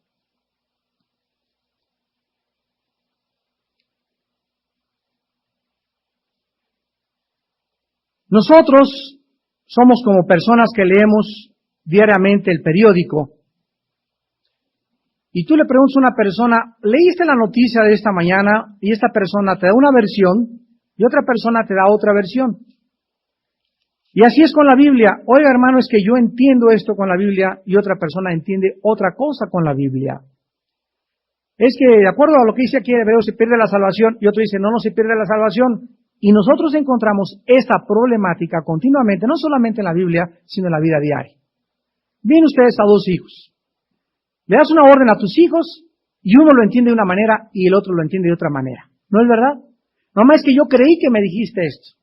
[SPEAKER 1] Nosotros somos como personas que leemos diariamente el periódico. Y tú le preguntas a una persona, ¿leíste la noticia de esta mañana? Y esta persona te da una versión y otra persona te da otra versión. Y así es con la Biblia. Oiga, hermano, es que yo entiendo esto con la Biblia y otra persona entiende otra cosa con la Biblia. Es que, de acuerdo a lo que dice aquí en Hebreos, se pierde la salvación y otro dice, no, no se pierde la salvación. Y nosotros encontramos esta problemática continuamente, no solamente en la Biblia, sino en la vida diaria. Vienen ustedes a dos hijos. Le das una orden a tus hijos y uno lo entiende de una manera y el otro lo entiende de otra manera. ¿No es verdad? Mamá, es que yo creí que me dijiste esto.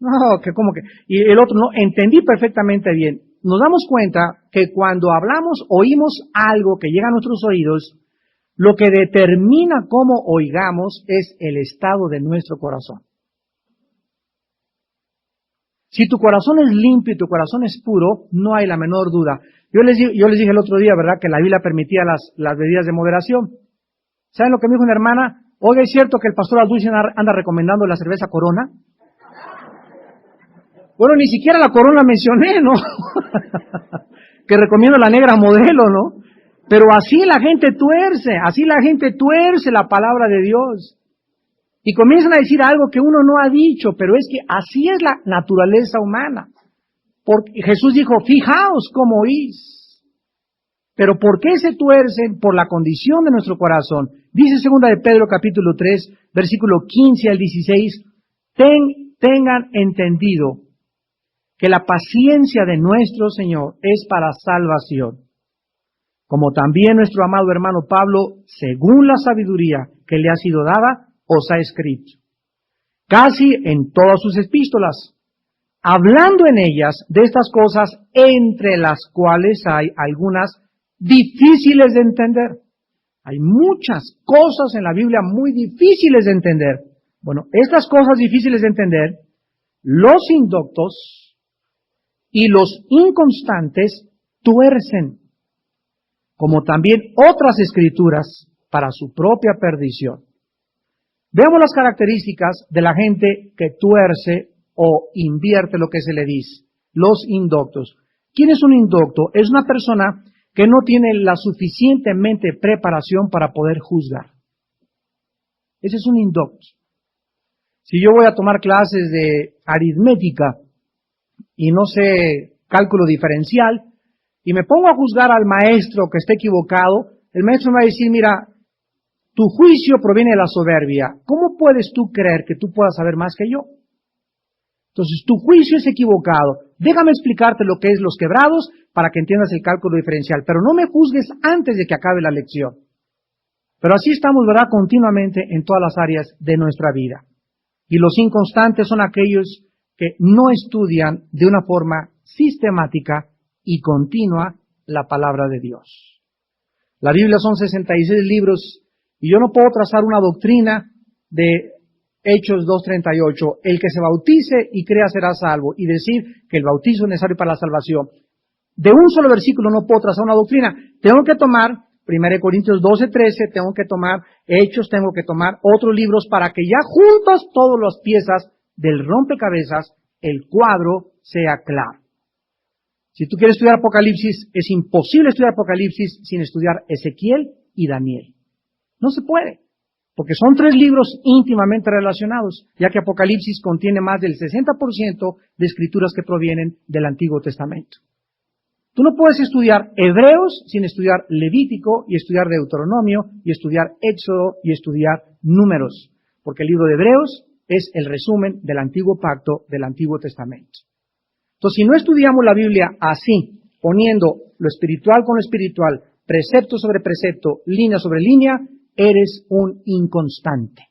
[SPEAKER 1] No, que como que... Y el otro, no, entendí perfectamente bien. Nos damos cuenta que cuando hablamos, oímos algo que llega a nuestros oídos, lo que determina cómo oigamos es el estado de nuestro corazón. Si tu corazón es limpio y tu corazón es puro, no hay la menor duda. Yo les dije el otro día, ¿verdad?, que la Biblia permitía las bebidas de moderación. ¿Saben lo que me dijo una hermana? Oiga, ¿es cierto que el pastor Aldulce anda recomendando la cerveza Corona? Bueno, ni siquiera la Corona mencioné, ¿no? Que recomiendo la negra modelo, ¿no? Pero así la gente tuerce la palabra de Dios. Y comienzan a decir algo que uno no ha dicho, pero es que así es la naturaleza humana. Porque Jesús dijo, fijaos cómo oís. Pero ¿por qué se tuercen? Por la condición de nuestro corazón. Dice segunda de Pedro capítulo 3, versículo 15 al 16, tengan entendido que la paciencia de nuestro Señor es para salvación. Como también nuestro amado hermano Pablo, según la sabiduría que le ha sido dada, os ha escrito, casi en todas sus epístolas, hablando en ellas de estas cosas, entre las cuales hay algunas difíciles de entender. Hay muchas cosas en la Biblia muy difíciles de entender. Bueno, estas cosas difíciles de entender, los indoctos y los inconstantes tuercen, como también otras escrituras, para su propia perdición. Veamos las características de la gente que tuerce o invierte lo que se le dice. Los indoctos. ¿Quién es un indocto? Es una persona que no tiene la suficientemente preparación para poder juzgar. Ese es un indocto. Si yo voy a tomar clases de aritmética y no sé cálculo diferencial y me pongo a juzgar al maestro que esté equivocado, el maestro me va a decir, mira, tu juicio proviene de la soberbia. ¿Cómo puedes tú creer que tú puedas saber más que yo? Entonces, tu juicio es equivocado. Déjame explicarte lo que es los quebrados para que entiendas el cálculo diferencial, pero no me juzgues antes de que acabe la lección. Pero así estamos, ¿verdad?, continuamente en todas las áreas de nuestra vida. Y los inconstantes son aquellos que no estudian de una forma sistemática y continua la palabra de Dios. La Biblia son 66 libros y yo no puedo trazar una doctrina de Hechos 2:38, el que se bautice y crea será salvo, y decir que el bautizo es necesario para la salvación. De un solo versículo no puedo trazar una doctrina. Tengo que tomar 1 Corintios 12:13, tengo que tomar Hechos, tengo que tomar otros libros para que ya juntas todas las piezas del rompecabezas, el cuadro sea claro. Si tú quieres estudiar Apocalipsis, es imposible estudiar Apocalipsis sin estudiar Ezequiel y Daniel. No se puede, porque son 3 libros íntimamente relacionados, ya que Apocalipsis contiene más del 60% de escrituras que provienen del Antiguo Testamento. Tú no puedes estudiar Hebreos sin estudiar Levítico y estudiar Deuteronomio y estudiar Éxodo y estudiar Números, porque el libro de Hebreos es el resumen del Antiguo Pacto del Antiguo Testamento. Entonces, si no estudiamos la Biblia así, poniendo lo espiritual con lo espiritual, precepto sobre precepto, línea sobre línea, eres un inconstante.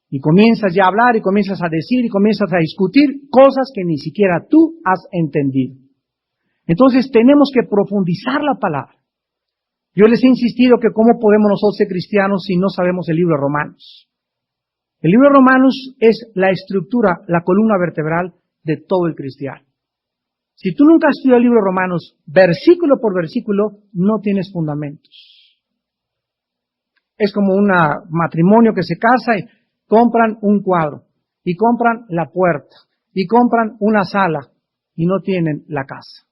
[SPEAKER 1] Y comienzas ya a hablar y comienzas a decir y comienzas a discutir cosas que ni siquiera tú has entendido. Entonces tenemos que profundizar la palabra. Yo les he insistido que cómo podemos nosotros ser cristianos si no sabemos el libro de Romanos. El libro de Romanos es la estructura, la columna vertebral de todo el cristiano. Si tú nunca has estudiado el libro de Romanos, versículo por versículo, no tienes fundamentos. Es como un matrimonio que se casa y compran un cuadro, y compran la puerta, y compran una sala, y no tienen la casa.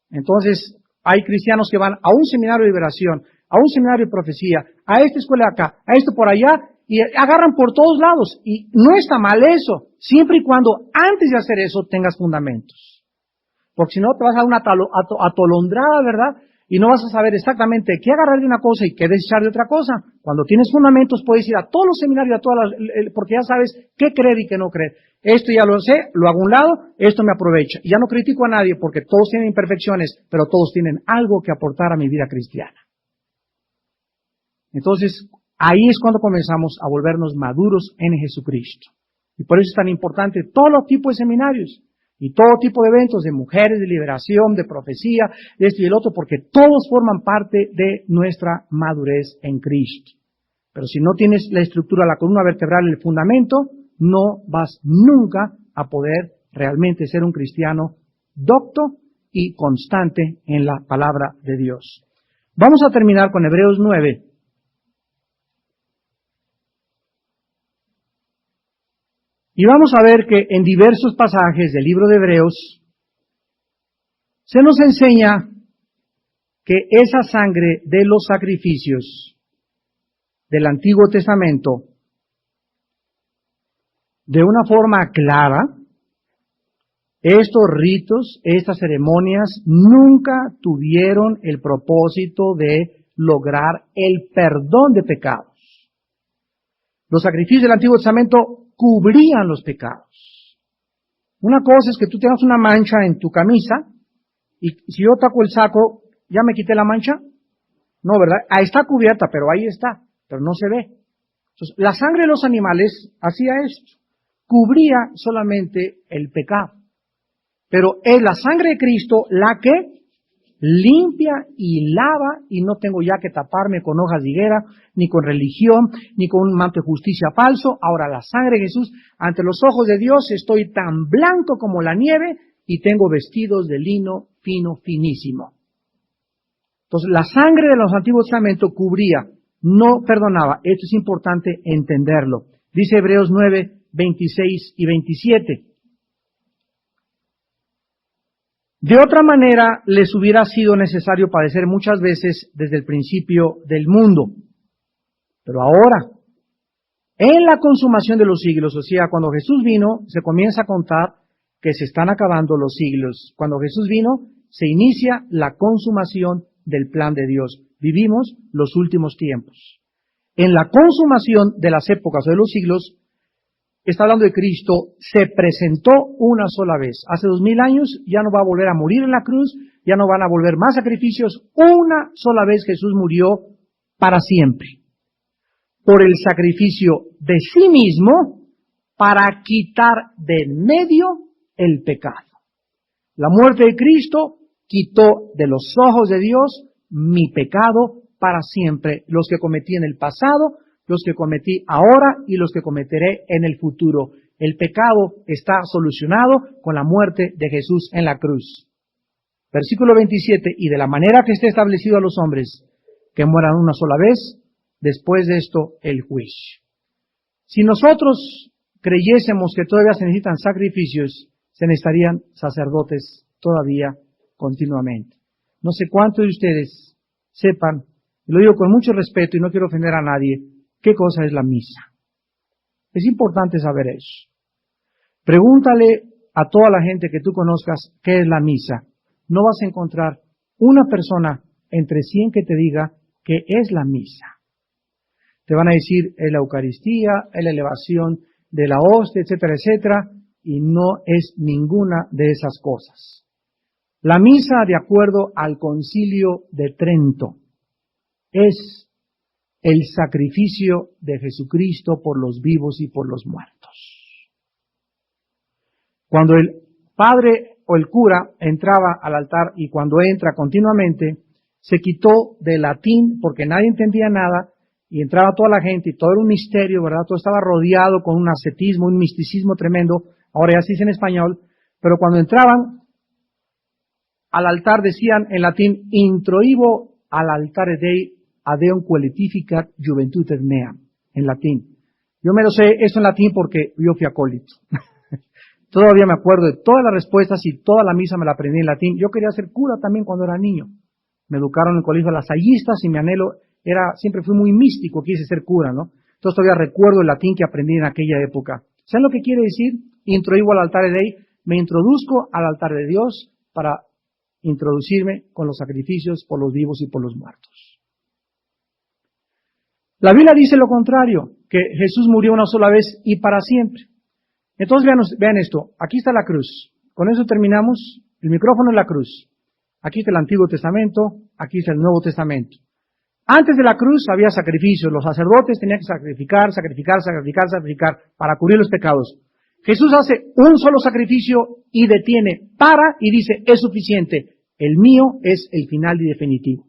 [SPEAKER 1] Entonces, hay cristianos que van a un seminario de liberación, a un seminario de profecía, a esta escuela de acá, a esto por allá, y agarran por todos lados. Y no está mal eso, siempre y cuando antes de hacer eso tengas fundamentos. Porque si no te vas a dar una atolondrada, ¿verdad? Y no vas a saber exactamente qué agarrar de una cosa y qué desechar de otra cosa. Cuando tienes fundamentos puedes ir a todos los seminarios, porque ya sabes qué creer y qué no creer. Esto ya lo sé, lo hago a un lado, esto me aprovecha. Y ya no critico a nadie porque todos tienen imperfecciones, pero todos tienen algo que aportar a mi vida cristiana. Entonces, ahí es cuando comenzamos a volvernos maduros en Jesucristo. Y por eso es tan importante todos los tipos de seminarios y todo tipo de eventos de mujeres, de liberación, de profecía, de esto y el otro, porque todos forman parte de nuestra madurez en Cristo. Pero si no tienes la estructura, la columna vertebral, el fundamento, no vas nunca a poder realmente ser un cristiano docto y constante en la palabra de Dios. Vamos a terminar con Hebreos 9. Y vamos a ver que en diversos pasajes del libro de Hebreos se nos enseña que esa sangre de los sacrificios del Antiguo Testamento, de una forma clara, estos ritos, estas ceremonias, nunca tuvieron el propósito de lograr el perdón de pecados. Los sacrificios del Antiguo Testamento cubrían los pecados. Una cosa es que tú tengas una mancha en tu camisa y si yo taco el saco, ¿ya me quité la mancha? No, ¿verdad? Ahí está cubierta, pero ahí está, pero no se ve. Entonces, la sangre de los animales hacía esto, cubría solamente el pecado. Pero es la sangre de Cristo la que limpia y lava, y no tengo ya que taparme con hojas de higuera, ni con religión, ni con un manto de justicia falso. Ahora la sangre de Jesús, ante los ojos de Dios, estoy tan blanco como la nieve y tengo vestidos de lino fino, finísimo. Entonces la sangre de los Antiguos Testamentos cubría, no perdonaba. Esto es importante entenderlo. Dice Hebreos 9, 26 y 27. De otra manera, les hubiera sido necesario padecer muchas veces desde el principio del mundo. Pero ahora, en la consumación de los siglos, o sea, cuando Jesús vino, se comienza a contar que se están acabando los siglos. Cuando Jesús vino, se inicia la consumación del plan de Dios. Vivimos los últimos tiempos. En la consumación de las épocas o de los siglos, está hablando de Cristo, se presentó una sola vez. Hace 2000 años ya no va a volver a morir en la cruz, ya no van a volver más sacrificios. Una sola vez Jesús murió para siempre. Por el sacrificio de sí mismo para quitar de en medio el pecado. La muerte de Cristo quitó de los ojos de Dios mi pecado para siempre. Los que cometí en el pasado, los que cometí ahora y los que cometeré en el futuro. El pecado está solucionado con la muerte de Jesús en la cruz. Versículo 27, y de la manera que esté establecido a los hombres, que mueran una sola vez, después de esto el juicio. Si nosotros creyésemos que todavía se necesitan sacrificios, se necesitarían sacerdotes todavía continuamente. No sé cuántos de ustedes sepan, y lo digo con mucho respeto y no quiero ofender a nadie, qué cosa es la misa. Es importante saber eso. Pregúntale a toda la gente que tú conozcas qué es la misa. No vas a encontrar una persona entre 100 que te diga qué es la misa. Te van a decir, es la Eucaristía, es la elevación de la hostia, etcétera, etcétera, y no es ninguna de esas cosas. La misa, de acuerdo al Concilio de Trento, es el sacrificio de Jesucristo por los vivos y por los muertos. Cuando el padre o el cura entraba al altar, y cuando entra continuamente, se quitó del latín porque nadie entendía nada, y entraba toda la gente y todo era un misterio, ¿verdad? Todo estaba rodeado con un ascetismo, un misticismo tremendo. Ahora ya se dice en español, pero cuando entraban al altar decían en latín, introibo al altare Dei adeum qualificat juventutem meam, en latín. Yo me lo sé eso en latín porque yo fui acólito. Todavía me acuerdo de todas las respuestas y toda la misa me la aprendí en latín. Yo quería ser cura también cuando era niño. Me educaron en el colegio de lasallistas y mi anhelo siempre fui muy místico, quise ser cura, ¿no? Entonces todavía recuerdo el latín que aprendí en aquella época. ¿Saben lo que quiere decir? Introibo al altare Dei, me introduzco al altar de Dios para introducirme con los sacrificios por los vivos y por los muertos. La Biblia dice lo contrario, que Jesús murió una sola vez y para siempre. Entonces vean esto, aquí está la cruz. Con eso terminamos. El micrófono es la cruz. Aquí está el Antiguo Testamento, aquí está el Nuevo Testamento. Antes de la cruz había sacrificios, los sacerdotes tenían que sacrificar para cubrir los pecados. Jesús hace un solo sacrificio y detiene, para y dice, es suficiente, el mío es el final y definitivo.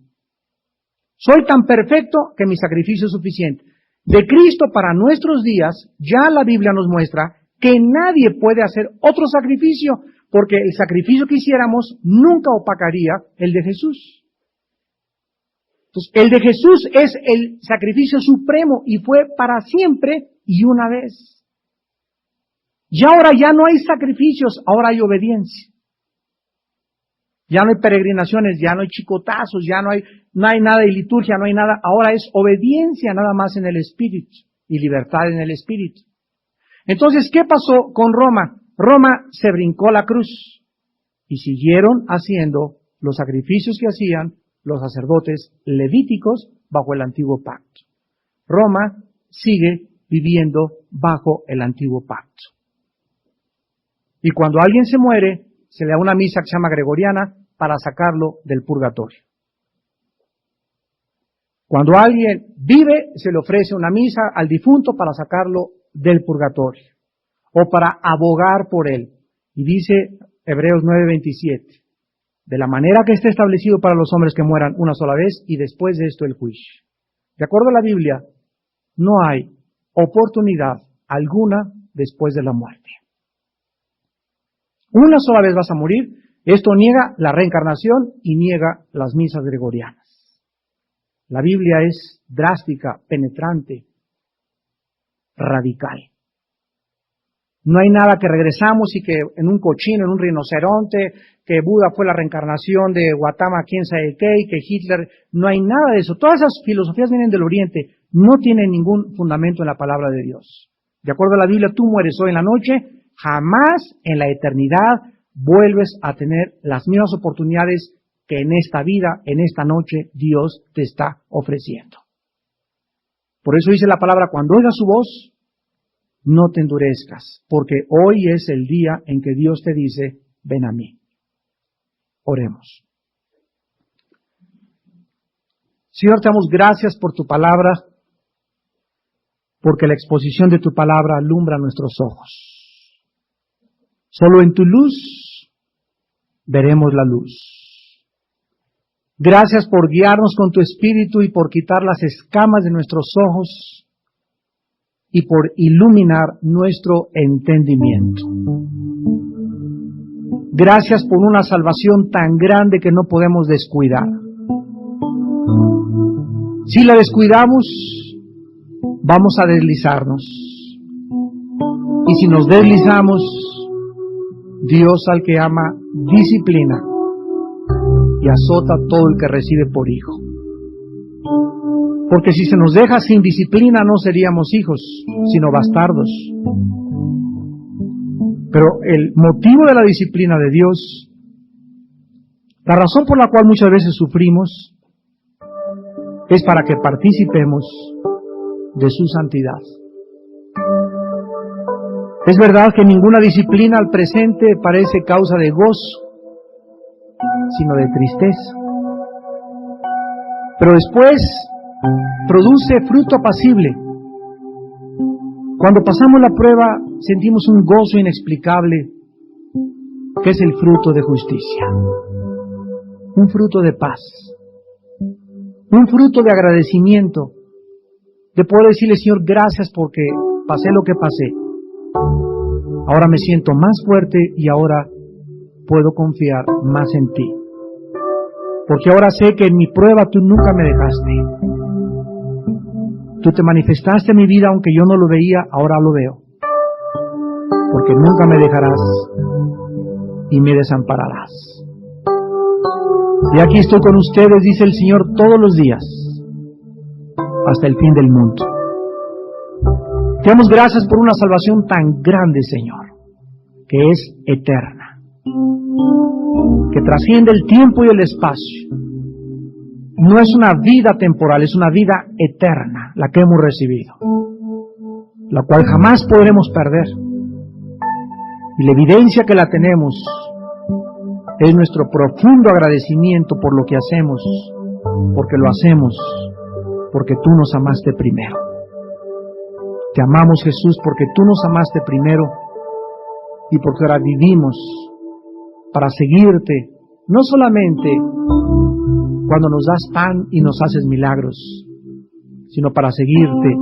[SPEAKER 1] Soy tan perfecto que mi sacrificio es suficiente. De Cristo para nuestros días, ya la Biblia nos muestra que nadie puede hacer otro sacrificio, porque el sacrificio que hiciéramos nunca opacaría el de Jesús. Entonces, el de Jesús es el sacrificio supremo y fue para siempre y una vez. Y ahora ya no hay sacrificios, ahora hay obediencia. Ya no hay peregrinaciones, ya no hay chicotazos, ya no hay nada de liturgia, no hay nada. Ahora es obediencia nada más en el Espíritu y libertad en el Espíritu. Entonces, ¿qué pasó con Roma? Roma se brincó la cruz y siguieron haciendo los sacrificios que hacían los sacerdotes levíticos bajo el antiguo pacto. Roma sigue viviendo bajo el antiguo pacto. Y cuando alguien se muere, se le da una misa que se llama gregoriana para sacarlo del purgatorio. Cuando alguien vive, se le ofrece una misa al difunto para sacarlo del purgatorio o para abogar por él. Y dice Hebreos 9:27, de la manera que esté establecido para los hombres que mueran una sola vez y después de esto el juicio. De acuerdo a la Biblia, no hay oportunidad alguna después de la muerte. Una sola vez vas a morir. Esto niega la reencarnación y niega las misas gregorianas. La Biblia es drástica, penetrante, radical. No hay nada que regresamos y que en un cochino, en un rinoceronte, que Buda fue la reencarnación de Gautama, quién sabe qué, y que Hitler, no hay nada de eso. Todas esas filosofías vienen del Oriente, no tienen ningún fundamento en la palabra de Dios. De acuerdo a la Biblia, tú mueres hoy en la noche, jamás en la eternidad vuelves a tener las mismas oportunidades que en esta vida, en esta noche, Dios te está ofreciendo. Por eso dice la palabra, cuando oigas su voz, no te endurezcas, porque hoy es el día en que Dios te dice, ven a mí. Oremos. Señor, te damos gracias por tu palabra, porque la exposición de tu palabra alumbra nuestros ojos. Solo en tu luz veremos la luz. Gracias por guiarnos con tu espíritu y por quitar las escamas de nuestros ojos y por iluminar nuestro entendimiento. Gracias por una salvación tan grande que no podemos descuidar. Si la descuidamos, vamos a deslizarnos. Y si nos deslizamos, Dios al que ama disciplina y azota a todo el que recibe por hijo. Porque si se nos deja sin disciplina no seríamos hijos, sino bastardos. Pero el motivo de la disciplina de Dios, la razón por la cual muchas veces sufrimos, es para que participemos de su santidad. Es verdad que ninguna disciplina al presente parece causa de gozo, sino de tristeza. Pero después produce fruto apacible. Cuando pasamos la prueba, sentimos un gozo inexplicable, que es el fruto de justicia, un fruto de paz, un fruto de agradecimiento, de poder decirle, Señor, gracias porque pasé lo que pasé. Ahora me siento más fuerte y ahora puedo confiar más en ti. Porque ahora sé que en mi prueba tú nunca me dejaste. Tú te manifestaste en mi vida aunque yo no lo veía, ahora lo veo. Porque nunca me dejarás y me desampararás. Y aquí estoy con ustedes, dice el Señor, todos los días, hasta el fin del mundo. Te damos gracias por una salvación tan grande, Señor, que es eterna, que trasciende el tiempo y el espacio. No es una vida temporal, es una vida eterna, la que hemos recibido, la cual jamás podremos perder. Y la evidencia que la tenemos es nuestro profundo agradecimiento por lo que hacemos, porque lo hacemos, porque tú nos amaste primero. Te amamos, Jesús, porque tú nos amaste primero y porque ahora vivimos para seguirte, no solamente cuando nos das pan y nos haces milagros, sino para seguirte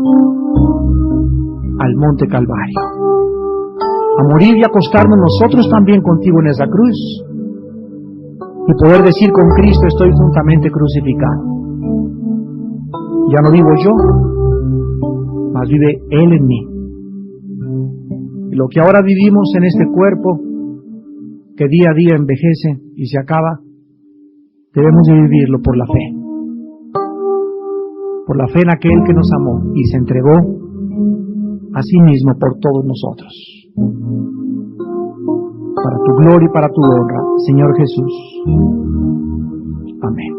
[SPEAKER 1] al monte Calvario, a morir y acostarnos nosotros también contigo en esa cruz y poder decir con Cristo, estoy juntamente crucificado. Ya no vivo yo, mas vive Él en mí. Y lo que ahora vivimos en este cuerpo, que día a día envejece y se acaba, debemos de vivirlo por la fe en aquel que nos amó y se entregó a sí mismo por todos nosotros, para tu gloria y para tu honra, Señor Jesús. Amén.